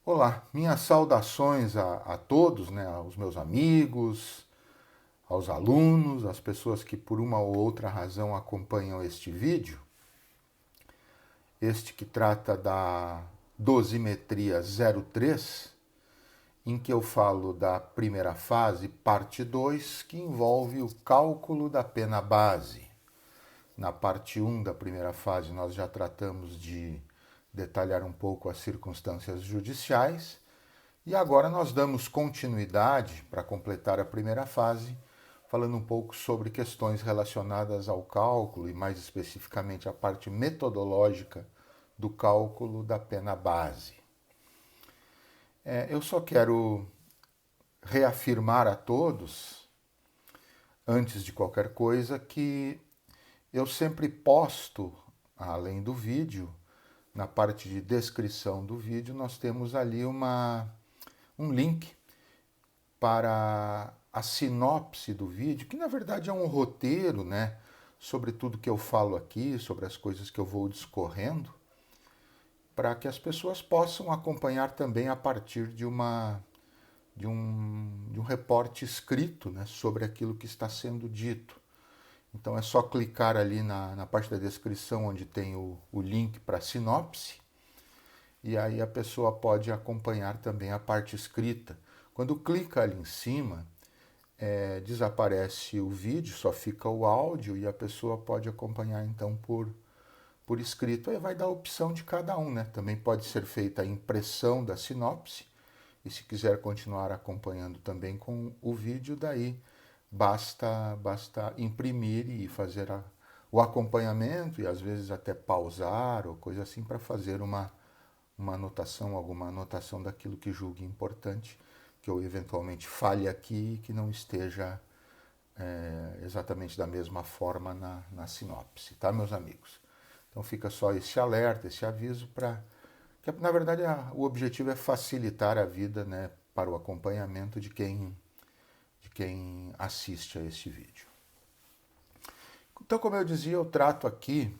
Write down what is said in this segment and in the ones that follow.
Olá, minhas saudações a todos, né, aos meus amigos, aos alunos, às pessoas que por uma ou outra razão acompanham este vídeo, este que trata da dosimetria 03, em que eu falo da primeira fase, parte 2, que envolve o cálculo da pena base. Na parte um da primeira fase, nós já tratamos de detalhar um pouco as circunstâncias judiciais. E agora nós damos continuidade para completar a primeira fase, falando um pouco sobre questões relacionadas ao cálculo e, mais especificamente, a parte metodológica do cálculo da pena base. Eu só quero reafirmar a todos, antes de qualquer coisa, que eu sempre posto, além do vídeo, na parte de descrição do vídeo, nós temos ali um link para a sinopse do vídeo, que na verdade é um roteiro, né, sobre tudo que eu falo aqui, sobre as coisas que eu vou discorrendo, para que as pessoas possam acompanhar também a partir de um reporte escrito, né, sobre aquilo que está sendo dito. Então é só clicar ali na parte da descrição onde tem o link para a sinopse, e aí a pessoa pode acompanhar também a parte escrita. Quando clica ali em cima, desaparece o vídeo, só fica o áudio e a pessoa pode acompanhar então por escrito. Aí vai dar a opção de cada um, né? Também pode ser feita a impressão da sinopse e se quiser continuar acompanhando também com o vídeo, daí basta imprimir e fazer o acompanhamento e às vezes até pausar ou coisa assim para fazer uma anotação, alguma anotação daquilo que julgue importante, que eu eventualmente fale aqui e que não esteja exatamente da mesma forma na sinopse, tá, meus amigos? Então fica só esse alerta, esse aviso para que, na verdade, o objetivo é facilitar a vida, né, para o acompanhamento de quem assiste a este vídeo. Então, como eu dizia, eu trato aqui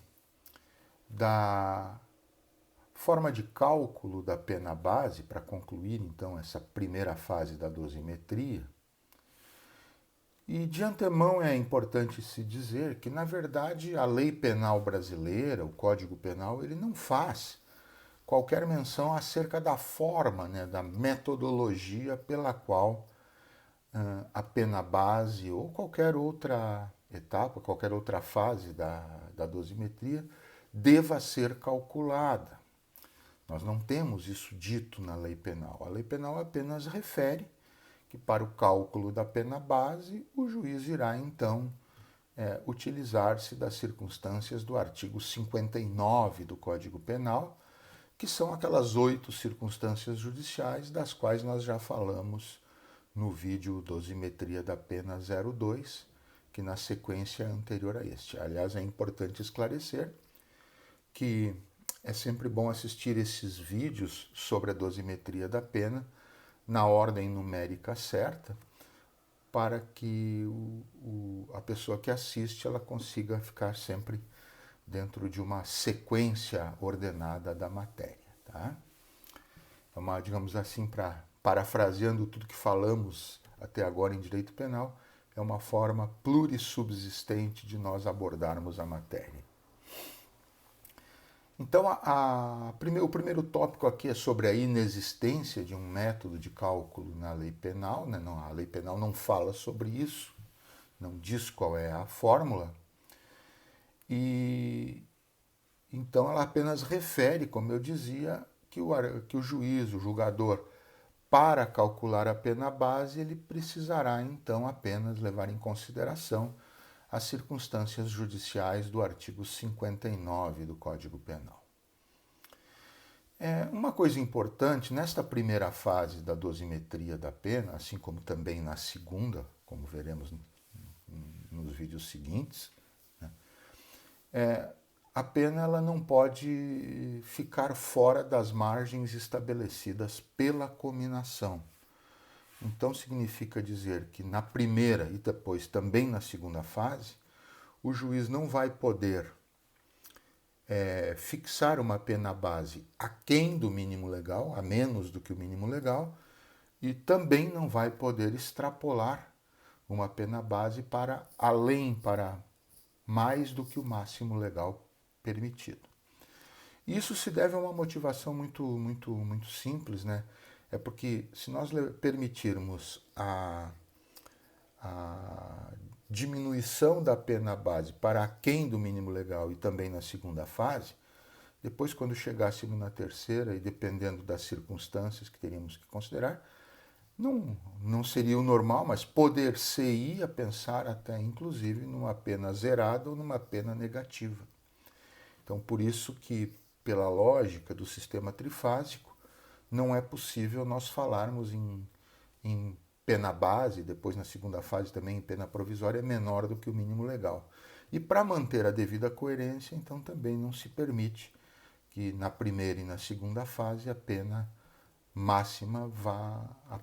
da forma de cálculo da pena base para concluir então essa primeira fase da dosimetria. E de antemão é importante se dizer que, na verdade, a lei penal brasileira, o Código Penal, ele não faz qualquer menção acerca da forma, né, da metodologia pela qual a pena base ou qualquer outra etapa, qualquer outra fase da dosimetria deva ser calculada. Nós não temos isso dito na lei penal. A lei penal apenas refere que para o cálculo da pena base, o juiz irá então utilizar-se das circunstâncias do artigo 59 do Código Penal, que são aquelas 8 circunstâncias judiciais das quais nós já falamos no vídeo Dosimetria da Pena 02, que na sequência é anterior a este. Aliás, é importante esclarecer que é sempre bom assistir esses vídeos sobre a dosimetria da pena na ordem numérica certa, para que a pessoa que assiste ela consiga ficar sempre dentro de uma sequência ordenada da matéria. Tá? É uma, digamos assim, parafraseando tudo que falamos até agora em direito penal, é uma forma plurissubsistente de nós abordarmos a matéria. Então, o primeiro tópico aqui é sobre a inexistência de um método de cálculo na lei penal. Né? Não, a lei penal não fala sobre isso, não diz qual é a fórmula. E então ela apenas refere, como eu dizia, que o juiz, o julgador, para calcular a pena base, ele precisará então apenas levar em consideração as circunstâncias judiciais do artigo 59 do Código Penal. Uma coisa importante, nesta primeira fase da dosimetria da pena, assim como também na segunda, como veremos nos vídeos seguintes, né, a pena ela não pode ficar fora das margens estabelecidas pela cominação. Então significa dizer que na primeira e depois também na segunda fase, o juiz não vai poder fixar uma pena base aquém do mínimo legal, a menos do que o mínimo legal, e também não vai poder extrapolar uma pena base para além, para mais do que o máximo legal permitido. Isso se deve a uma motivação muito simples, né? É porque se nós permitirmos a diminuição da pena base para aquém do mínimo legal e também na segunda fase, depois quando chegássemos na terceira, e dependendo das circunstâncias que teríamos que considerar, não seria o normal, mas poder-se-ia pensar até inclusive numa pena zerada ou numa pena negativa. Então, por isso que, pela lógica do sistema trifásico, não é possível nós falarmos em pena base, depois na segunda fase também em pena provisória, menor do que o mínimo legal. E para manter a devida coerência, então também não se permite que na primeira e na segunda fase a pena máxima a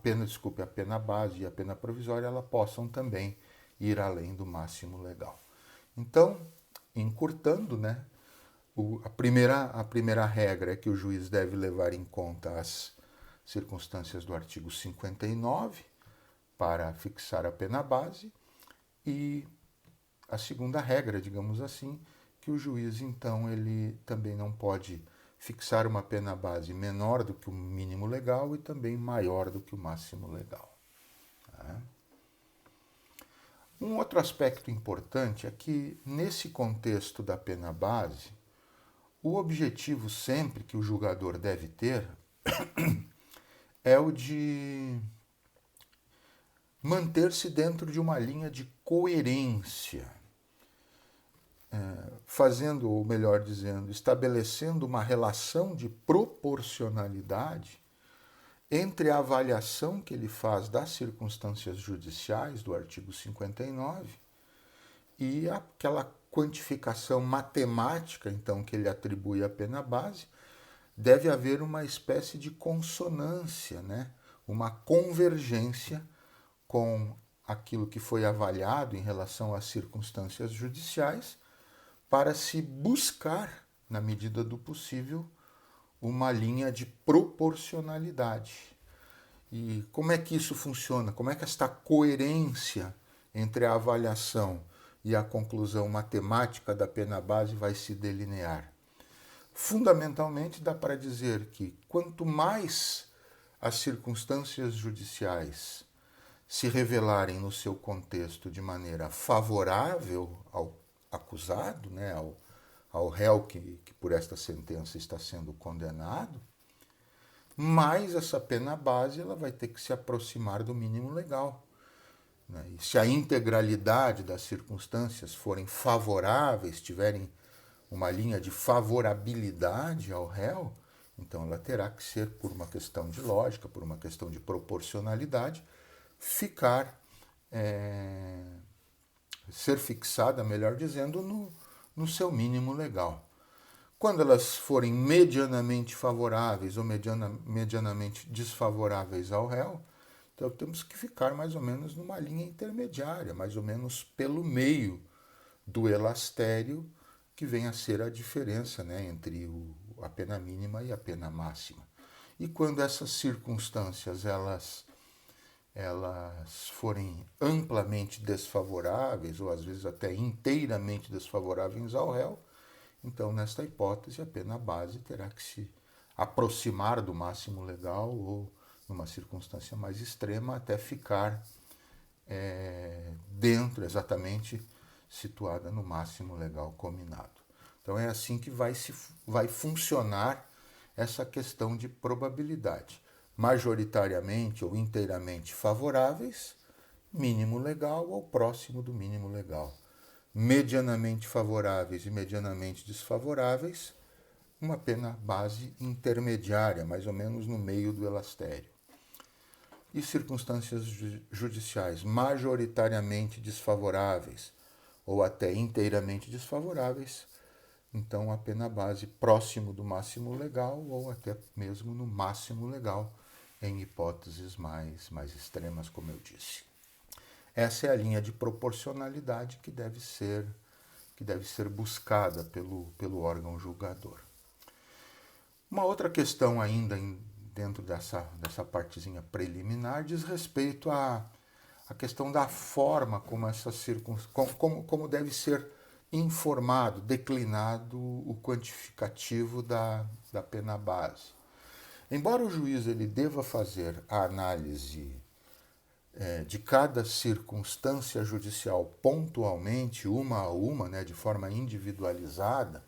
pena base e a pena provisória, ela possam também ir além do máximo legal. Então, encurtando, né, a primeira regra é que o juiz deve levar em conta as circunstâncias do artigo 59 para fixar a pena base, e a segunda regra, digamos assim, que o juiz, então, ele também não pode fixar uma pena base menor do que o mínimo legal e também maior do que o máximo legal. Tá? Um outro aspecto importante é que, nesse contexto da pena base, o objetivo sempre que o julgador deve ter é o de manter-se dentro de uma linha de coerência, fazendo, ou melhor dizendo, estabelecendo uma relação de proporcionalidade entre a avaliação que ele faz das circunstâncias judiciais do artigo 59 e aquela quantificação matemática, então, que ele atribui à pena base. Deve haver uma espécie de consonância, né? Uma convergência com aquilo que foi avaliado em relação às circunstâncias judiciais, para se buscar, na medida do possível, uma linha de proporcionalidade. E como é que isso funciona? Como é que esta coerência entre a avaliação e a conclusão matemática da pena base vai se delinear? Fundamentalmente, dá para dizer que quanto mais as circunstâncias judiciais se revelarem no seu contexto de maneira favorável ao acusado, né, ao réu que por esta sentença está sendo condenado, mais essa pena base ela vai ter que se aproximar do mínimo legal. Né? E se a integralidade das circunstâncias forem favoráveis, tiverem uma linha de favorabilidade ao réu, então ela terá que ser, por uma questão de lógica, por uma questão de proporcionalidade, ser fixada, melhor dizendo, no seu mínimo legal. Quando elas forem medianamente favoráveis ou medianamente desfavoráveis ao réu, então temos que ficar mais ou menos numa linha intermediária, mais ou menos pelo meio do elastério, que vem a ser a diferença, né, entre a pena mínima e a pena máxima. E quando essas circunstâncias elas forem amplamente desfavoráveis, ou às vezes até inteiramente desfavoráveis ao réu, então, nesta hipótese, a pena base terá que se aproximar do máximo legal ou, numa circunstância mais extrema, até ficar dentro, exatamente situada no máximo legal combinado. Então, é assim que vai funcionar essa questão de probabilidade. Majoritariamente ou inteiramente favoráveis, mínimo legal ou próximo do mínimo legal. Medianamente favoráveis e medianamente desfavoráveis, uma pena base intermediária, mais ou menos no meio do elastério. E circunstâncias judiciais majoritariamente desfavoráveis ou até inteiramente desfavoráveis, então a pena base próximo do máximo legal ou até mesmo no máximo legal, em hipóteses mais extremas, como eu disse. Essa é a linha de proporcionalidade que deve ser que deve ser buscada pelo órgão julgador. Uma outra questão ainda dentro dessa partezinha preliminar diz respeito à questão da forma como como deve ser informado, declinado o quantificativo da pena base. Embora o juiz ele deva fazer a análise de cada circunstância judicial pontualmente, uma a uma, né, de forma individualizada,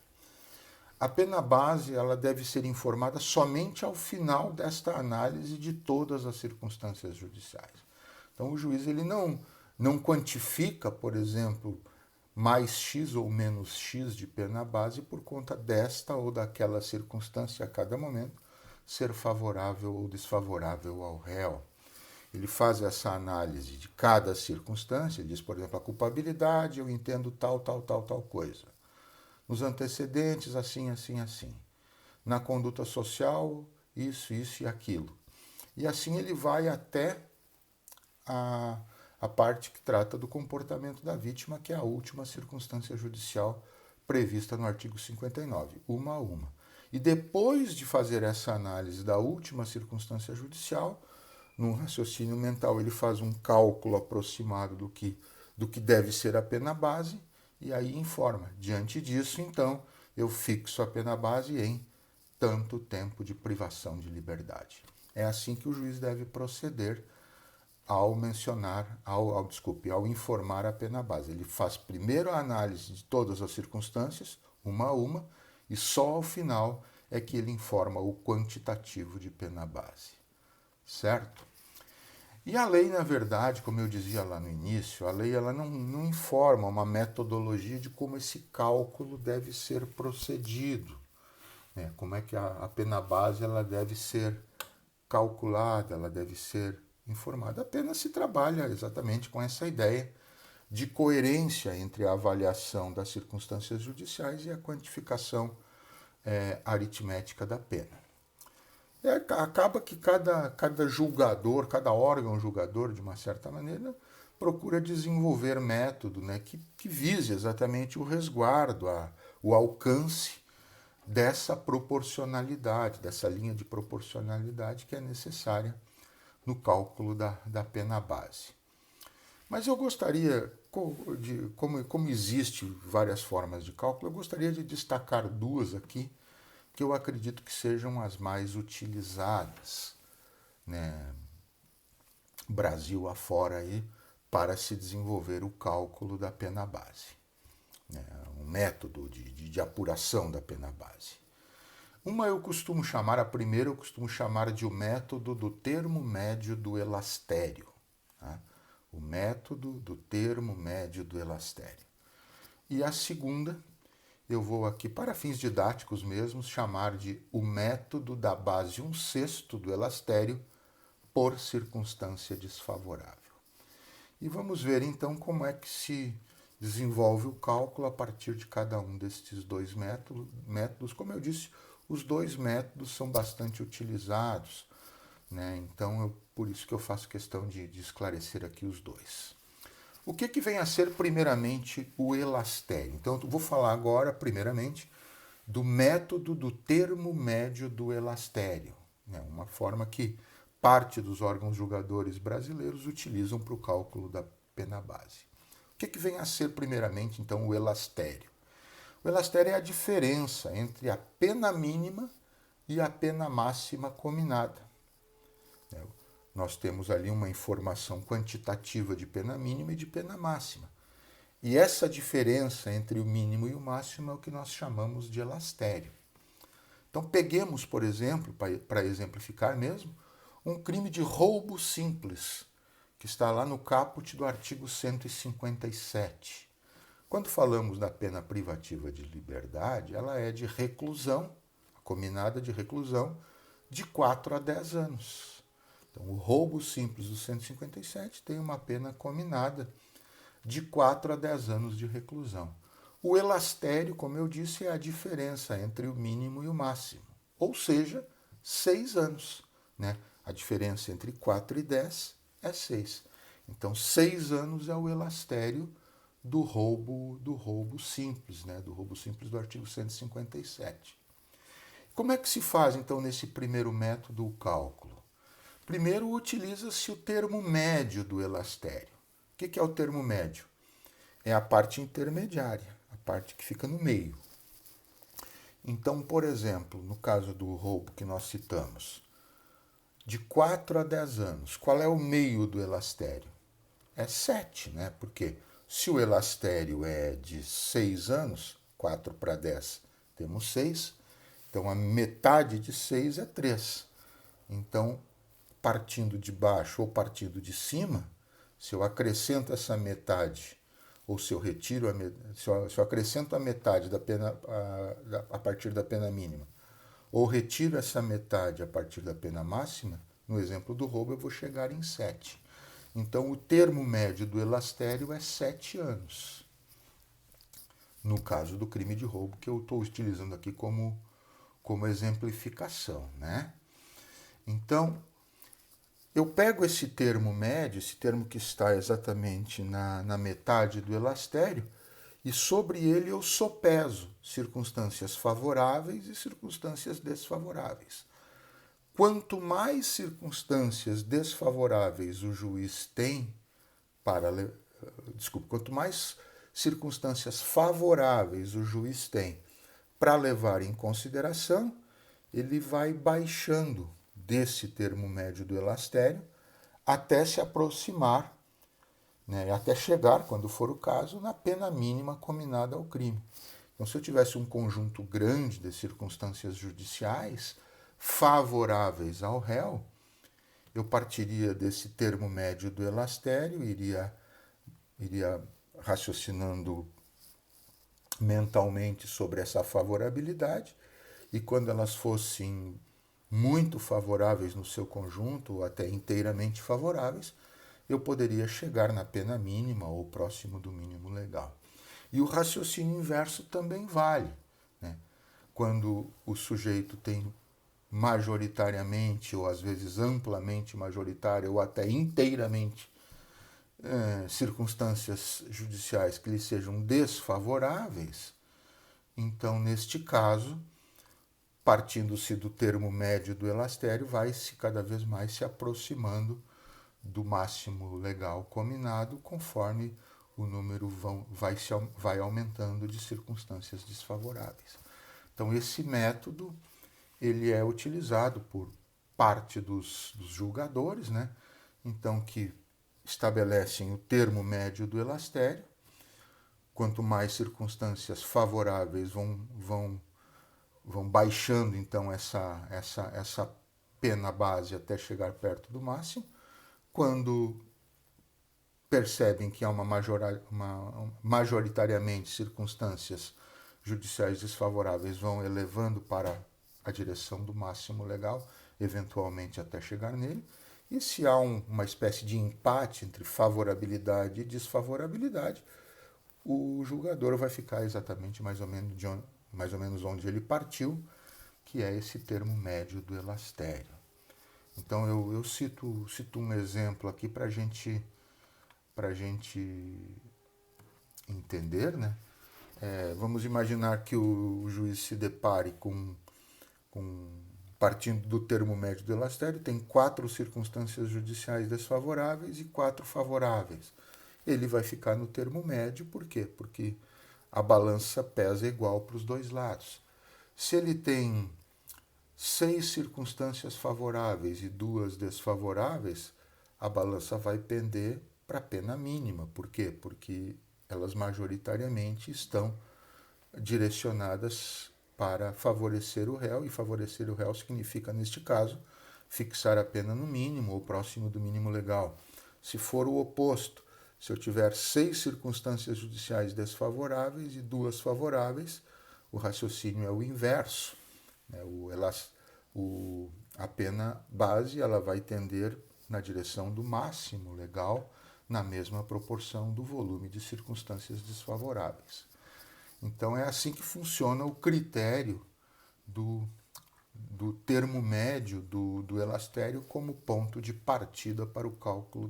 a pena base ela deve ser informada somente ao final desta análise de todas as circunstâncias judiciais. Então o juiz ele não quantifica, por exemplo, mais X ou menos X de pena base por conta desta ou daquela circunstância a cada momento ser favorável ou desfavorável ao réu. Ele faz essa análise de cada circunstância, diz, por exemplo, a culpabilidade, eu entendo tal coisa. Nos antecedentes, assim. Na conduta social, isso e aquilo. E assim ele vai até a parte que trata do comportamento da vítima, que é a última circunstância judicial prevista no artigo 59, uma a uma. E depois de fazer essa análise da última circunstância judicial, no raciocínio mental ele faz um cálculo aproximado do que deve ser a pena base e aí informa. Diante disso, então, eu fixo a pena base em tanto tempo de privação de liberdade. É assim que o juiz deve proceder ao informar a pena base. Ele faz primeiro a análise de todas as circunstâncias, uma a uma, e só ao final é que ele informa o quantitativo de pena base. Certo? E a lei, na verdade, como eu dizia lá no início, a lei ela não informa uma metodologia de como esse cálculo deve ser procedido, né? Como é que a pena base ela deve ser calculada, ela deve ser informada. Apenas se trabalha exatamente com essa ideia de coerência entre a avaliação das circunstâncias judiciais e a quantificação aritmética da pena. Acaba que cada julgador, cada órgão julgador, de uma certa maneira, procura desenvolver método, né, que vise exatamente o resguardo, o alcance dessa proporcionalidade, dessa linha de proporcionalidade que é necessária no cálculo da pena base. Mas eu gostaria, como existem várias formas de cálculo, eu gostaria de destacar duas aqui, que eu acredito que sejam as mais utilizadas, né, Brasil afora aí, para se desenvolver o cálculo da pena base, né, um método de apuração da pena base. A primeira eu costumo chamar de o método do termo médio do elastério. Tá? O método do termo médio do elastério. E a segunda, eu vou aqui, para fins didáticos mesmo, chamar de o método da base 1/6 do elastério por circunstância desfavorável. E vamos ver então como é que se desenvolve o cálculo a partir de cada um destes dois métodos. Como eu disse, os dois métodos são bastante utilizados, né? Então, por isso que eu faço questão de esclarecer aqui os dois. O que vem a ser, primeiramente, o elastério? Então, eu vou falar agora, primeiramente, do método do termo médio do elastério, né? Uma forma que parte dos órgãos julgadores brasileiros utilizam para o cálculo da pena base. O que vem a ser, primeiramente, então, o elastério? O elastério é a diferença entre a pena mínima e a pena máxima combinada. Nós temos ali uma informação quantitativa de pena mínima e de pena máxima. E essa diferença entre o mínimo e o máximo é o que nós chamamos de elastério. Então, peguemos, por exemplo, para exemplificar mesmo, um crime de roubo simples, que está lá no caput do artigo 157. Quando falamos da pena privativa de liberdade, ela é de reclusão, combinada de reclusão, de 4 a 10 anos. Então, o roubo simples do 157 tem uma pena combinada de 4 a 10 anos de reclusão. O elastério, como eu disse, é a diferença entre o mínimo e o máximo, ou seja, 6 anos. Né? A diferença entre 4 e 10 é 6. Então, 6 anos é o elastério do roubo simples, né? Do roubo simples do artigo 157. Como é que se faz, então, nesse primeiro método o cálculo? Primeiro, utiliza-se o termo médio do elastério. O que é o termo médio? É a parte intermediária, a parte que fica no meio. Então, por exemplo, no caso do roubo que nós citamos, de 4 a 10 anos, qual é o meio do elastério? É 7, né? Porque se o elastério é de 6 anos, 4 para 10, temos 6. Então, a metade de 6 é 3. Então, partindo de baixo ou partindo de cima, se eu acrescento essa metade, ou se eu retiro se eu acrescento a metade da pena a partir da pena mínima, ou retiro essa metade a partir da pena máxima, no exemplo do roubo eu vou chegar em 7. Então o termo médio do elastério é 7 anos. No caso do crime de roubo, que eu estou utilizando aqui como exemplificação, né? Então, eu pego esse termo médio, esse termo que está exatamente na metade do elastério, e sobre ele eu sopeso circunstâncias favoráveis e circunstâncias desfavoráveis. Quanto mais circunstâncias desfavoráveis o juiz tem quanto mais circunstâncias favoráveis o juiz tem para levar em consideração, ele vai baixando desse termo médio do elastério até se aproximar, né, até chegar, quando for o caso, na pena mínima combinada ao crime. Então, se eu tivesse um conjunto grande de circunstâncias judiciais favoráveis ao réu, eu partiria desse termo médio do elastério, iria raciocinando mentalmente sobre essa favorabilidade, e quando elas fossem muito favoráveis no seu conjunto, ou até inteiramente favoráveis, eu poderia chegar na pena mínima ou próximo do mínimo legal. E o raciocínio inverso também vale, né? Quando o sujeito tem majoritariamente, ou às vezes amplamente majoritária, ou até inteiramente circunstâncias judiciais que lhe sejam desfavoráveis, então, neste caso, partindo-se do termo médio do elastério, vai-se cada vez mais se aproximando do máximo legal combinado, conforme o número vai aumentando de circunstâncias desfavoráveis. Então, esse método ele é utilizado por parte dos julgadores, né? Então, que estabelecem o termo médio do elastério. Quanto mais circunstâncias favoráveis vão baixando então essa pena base até chegar perto do máximo. Quando percebem que há majoritariamente circunstâncias judiciais desfavoráveis, vão elevando para a direção do máximo legal, eventualmente até chegar nele. E se há uma espécie de empate entre favorabilidade e desfavorabilidade, o julgador vai ficar exatamente mais ou menos onde ele partiu, que é esse termo médio do elastério. Então eu cito um exemplo aqui para a gente entender, né? Vamos imaginar que o juiz se depare partindo do termo médio do elastério, tem 4 circunstâncias judiciais desfavoráveis e 4 favoráveis. Ele vai ficar no termo médio, por quê? Porque a balança pesa igual para os dois lados. Se ele tem 6 circunstâncias favoráveis e 2 desfavoráveis, a balança vai pender para a pena mínima. Por quê? Porque elas majoritariamente estão direcionadas para favorecer o réu, e favorecer o réu significa, neste caso, fixar a pena no mínimo ou próximo do mínimo legal. Se for o oposto, se eu tiver 6 circunstâncias judiciais desfavoráveis e 2 favoráveis, o raciocínio é o inverso. A pena base ela vai tender na direção do máximo legal, na mesma proporção do volume de circunstâncias desfavoráveis. Então é assim que funciona o critério do termo médio do elastério como ponto de partida para o cálculo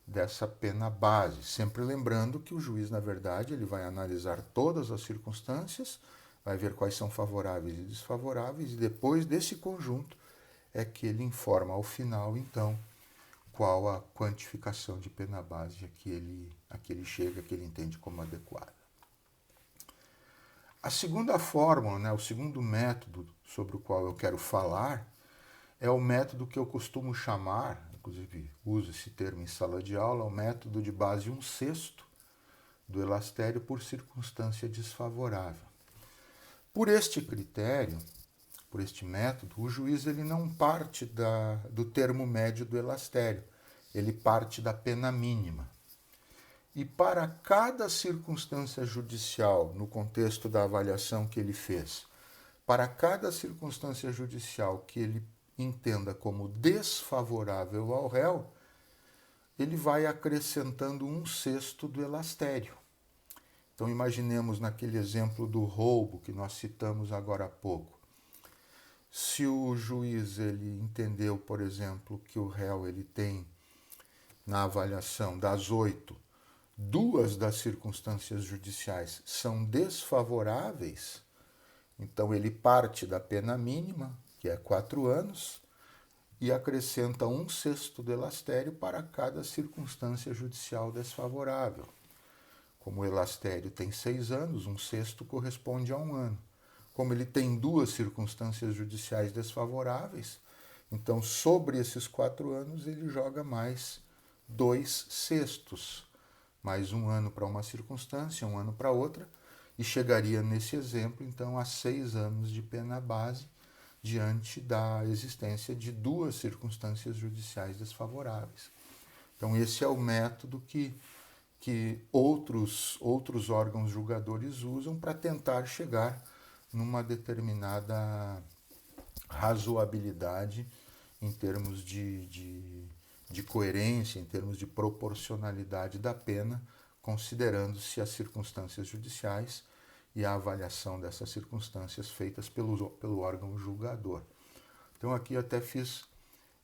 dessa pena base, sempre lembrando que o juiz, na verdade, ele vai analisar todas as circunstâncias, vai ver quais são favoráveis e desfavoráveis, e depois desse conjunto é que ele informa ao final, então, qual a quantificação de pena base a que ele chega, que ele entende como adequada. A segunda fórmula, né, o segundo método sobre o qual eu quero falar, é o método que eu costumo chamar, inclusive uso esse termo em sala de aula, o método de base 1/6 do elastério por circunstância desfavorável. Por este critério, por este método, o juiz ele não parte do termo médio do elastério, ele parte da pena mínima. E para cada circunstância judicial, no contexto da avaliação que ele fez, para cada circunstância judicial que ele entenda como desfavorável ao réu, ele vai acrescentando 1/6 do elastério. Então imaginemos naquele exemplo do roubo que nós citamos agora há pouco. Se o juiz ele entendeu, por exemplo, que o réu ele tem na avaliação das 8, 2 das circunstâncias judiciais são desfavoráveis, então ele parte da pena mínima, que é 4 anos, e acrescenta 1/6 do elastério para cada circunstância judicial desfavorável. Como o elastério tem 6 anos, 1/6 corresponde a 1 ano. Como ele tem 2 circunstâncias judiciais desfavoráveis, então sobre esses 4 anos ele joga mais 2/6, mais 1 ano para uma circunstância, 1 ano para outra, e chegaria nesse exemplo então a 6 anos de pena base diante da existência de 2 circunstâncias judiciais desfavoráveis. Então esse é o método que outros órgãos julgadores usam para tentar chegar numa determinada razoabilidade em termos de coerência, em termos de proporcionalidade da pena, considerando-se as circunstâncias judiciais e a avaliação dessas circunstâncias feitas pelo órgão julgador. Então aqui eu até fiz,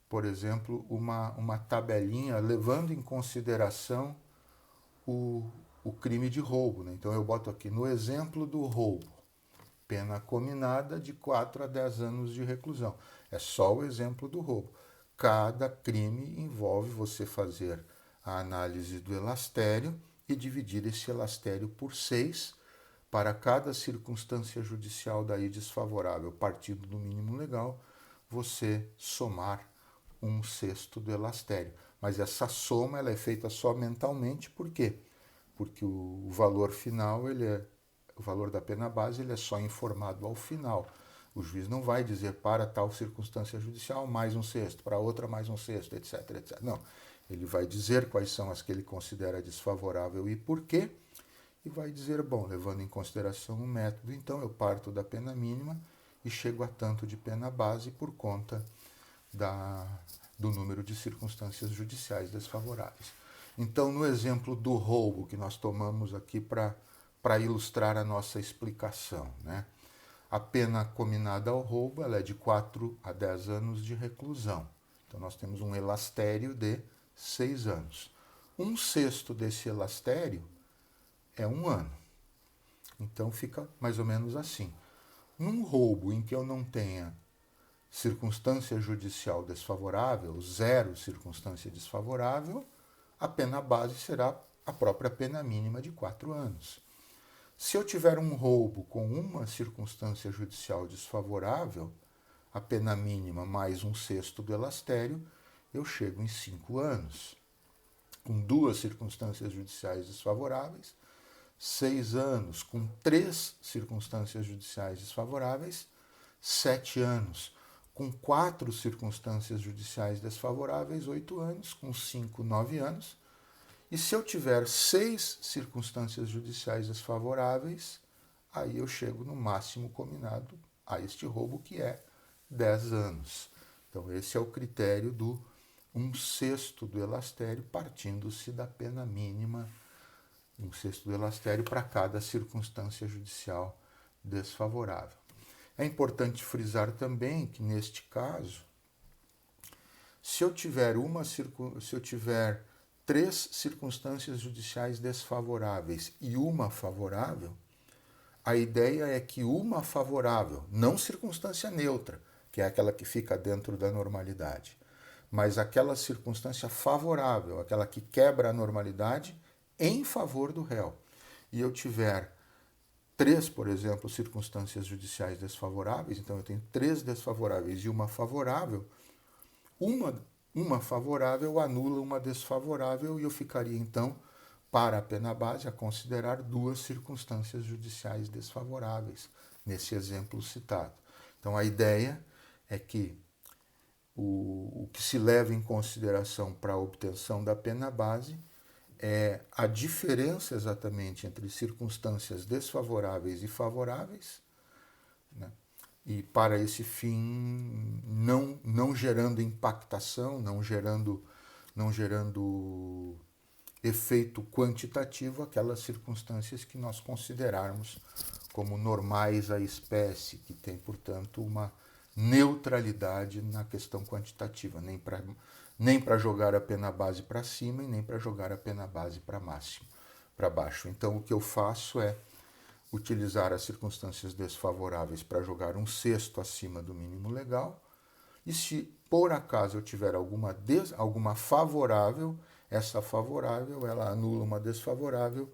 por exemplo, uma tabelinha levando em consideração o crime de roubo. Né? Então eu boto aqui no exemplo do roubo, pena cominada de 4 a 10 anos de reclusão. É só o exemplo do roubo. Cada crime envolve você fazer a análise do elastério e dividir esse elastério por 6 para cada circunstância judicial daí desfavorável, partindo do mínimo legal, você somar 1/6 do elastério. Mas essa soma ela é feita só mentalmente, por quê? Porque o valor final, o valor da pena base, ele é só informado ao final. O juiz não vai dizer para tal circunstância judicial mais 1/6, para outra mais 1/6, etc, etc. Não, ele vai dizer quais são as que ele considera desfavorável e por quê, e vai dizer, bom, levando em consideração o método, então eu parto da pena mínima e chego a tanto de pena base por conta do número de circunstâncias judiciais desfavoráveis. Então, no exemplo do roubo que nós tomamos aqui para ilustrar a nossa explicação, né? A pena cominada ao roubo ela é de 4 a 10 anos de reclusão. Então, nós temos um elastério de 6 anos. 1/6 desse elastério é 1 ano. Então, fica mais ou menos assim. Num roubo em que eu não tenha circunstância judicial desfavorável, 0 circunstância desfavorável, a pena base será a própria pena mínima de 4 anos. Se eu tiver um roubo com uma circunstância judicial desfavorável, a pena mínima mais 1/6 do elastério, eu chego em 5 anos. Com 2 circunstâncias judiciais desfavoráveis, 6 anos. Com 3 circunstâncias judiciais desfavoráveis, 7 anos. Com 4 circunstâncias judiciais desfavoráveis, 8 anos. Com 5, 9 anos. E se eu tiver 6 circunstâncias judiciais desfavoráveis, aí eu chego no máximo combinado a este roubo, que é 10 anos. Então esse é o critério do 1/6 do elastério, partindo-se da pena mínima, 1/6 do elastério para cada circunstância judicial desfavorável. É importante frisar também que, neste caso, se eu tiver 3 circunstâncias judiciais desfavoráveis e uma favorável, a ideia é que uma favorável, não circunstância neutra, que é aquela que fica dentro da normalidade, mas aquela circunstância favorável, aquela que quebra a normalidade em favor do réu, e eu tiver 3, por exemplo, circunstâncias judiciais desfavoráveis, então eu tenho 3 desfavoráveis e uma favorável, uma favorável anula uma desfavorável e eu ficaria, então, para a pena base, a considerar 2 circunstâncias judiciais desfavoráveis, nesse exemplo citado. Então, a ideia é que o que se leva em consideração para a obtenção da pena base é a diferença exatamente entre circunstâncias desfavoráveis e favoráveis, né? E para esse fim, não gerando impactação, não gerando efeito quantitativo, aquelas circunstâncias que nós considerarmos como normais à espécie, que tem, portanto, uma neutralidade na questão quantitativa, nem para jogar a pena base para cima e nem para jogar a pena base para baixo. Então, o que eu faço é utilizar as circunstâncias desfavoráveis para jogar 1/6 acima do mínimo legal, e se por acaso eu tiver alguma favorável, essa favorável ela anula uma desfavorável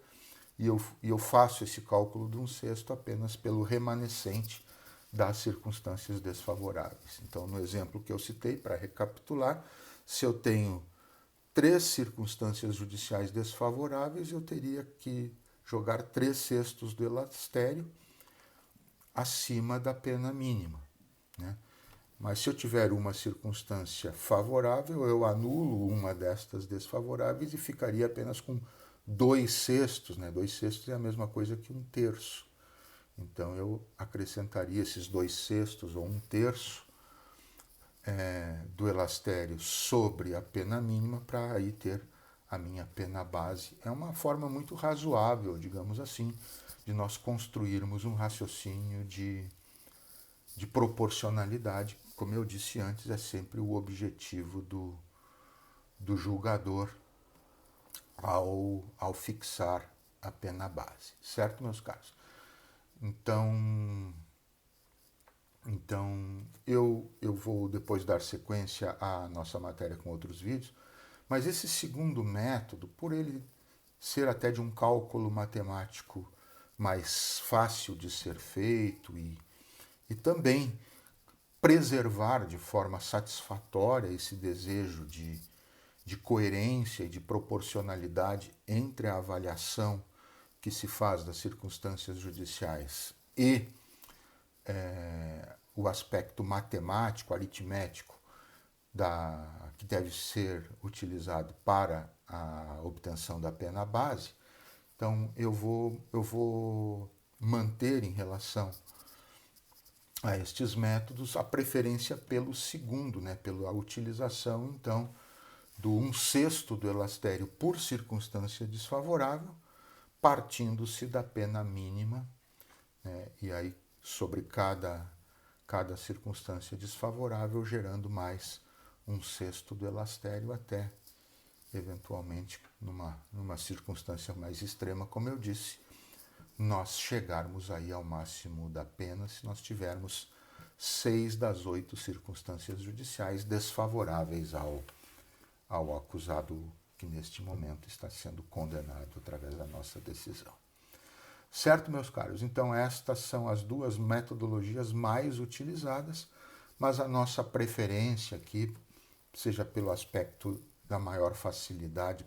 e eu faço esse cálculo de 1/6 apenas pelo remanescente das circunstâncias desfavoráveis. Então, no exemplo que eu citei, para recapitular, se eu tenho 3 circunstâncias judiciais desfavoráveis, eu teria que jogar 3/6 do elastério acima da pena mínima, né? Mas se eu tiver uma circunstância favorável, eu anulo uma destas desfavoráveis e ficaria apenas com 2/6, né? 2/6 é a mesma coisa que 1/3. Então eu acrescentaria esses 2/6 ou 1/3 do elastério sobre a pena mínima para aí ter a minha pena base. É uma forma muito razoável, digamos assim, de nós construirmos um raciocínio de proporcionalidade. Como eu disse antes, é sempre o objetivo do julgador ao fixar a pena base. Certo, meus caros? Então eu vou depois dar sequência à nossa matéria com outros vídeos, mas esse segundo método, por ele ser até de um cálculo matemático mais fácil de ser feito e também preservar de forma satisfatória esse desejo de coerência e de proporcionalidade entre a avaliação que se faz das circunstâncias judiciais e o aspecto matemático, aritmético, que deve ser utilizado para a obtenção da pena base. Então, eu vou manter em relação a estes métodos a preferência pelo segundo, né, pela utilização, então, do 1/6 do elastério por circunstância desfavorável, partindo-se da pena mínima, né, e aí sobre cada circunstância desfavorável, gerando mais 1/6 do elastério até, eventualmente, numa circunstância mais extrema, como eu disse, nós chegarmos aí ao máximo da pena se nós tivermos 6 das 8 circunstâncias judiciais desfavoráveis ao acusado que neste momento está sendo condenado através da nossa decisão. Certo, meus caros? Então estas são as 2 metodologias mais utilizadas, mas a nossa preferência aqui, seja pelo aspecto da maior facilidade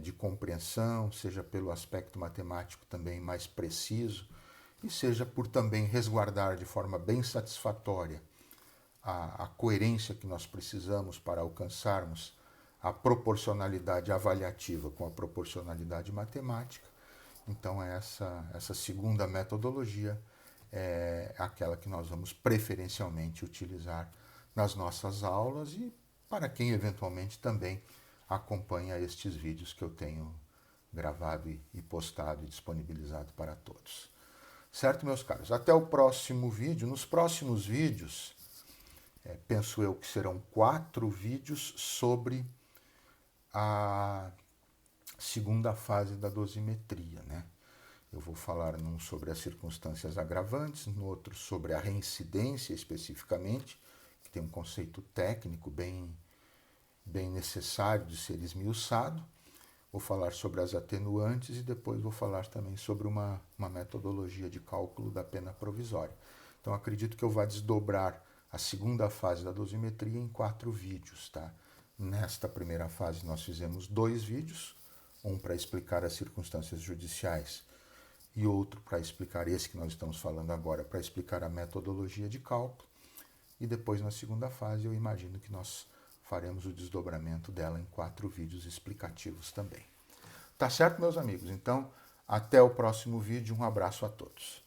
de compreensão, seja pelo aspecto matemático também mais preciso, e seja por também resguardar de forma bem satisfatória a coerência que nós precisamos para alcançarmos a proporcionalidade avaliativa com a proporcionalidade matemática. Então essa segunda metodologia é aquela que nós vamos preferencialmente utilizar nas nossas aulas e para quem eventualmente também acompanha estes vídeos que eu tenho gravado e postado e disponibilizado para todos. Certo, meus caros? Até o próximo vídeo. Nos próximos vídeos, penso eu que serão 4 vídeos sobre a segunda fase da dosimetria, né? Eu vou falar num sobre as circunstâncias agravantes, no outro sobre a reincidência especificamente, que tem um conceito técnico bem necessário de ser esmiuçado. Vou falar sobre as atenuantes e depois vou falar também sobre uma metodologia de cálculo da pena provisória. Então acredito que eu vá desdobrar a segunda fase da dosimetria em 4 vídeos, tá? Nesta primeira fase nós fizemos 2 vídeos, um para explicar as circunstâncias judiciais e outro para explicar esse que nós estamos falando agora, para explicar a metodologia de cálculo. E depois, na segunda fase, eu imagino que nós faremos o desdobramento dela em 4 vídeos explicativos também. Tá certo, meus amigos? Então, até o próximo vídeo. Um abraço a todos.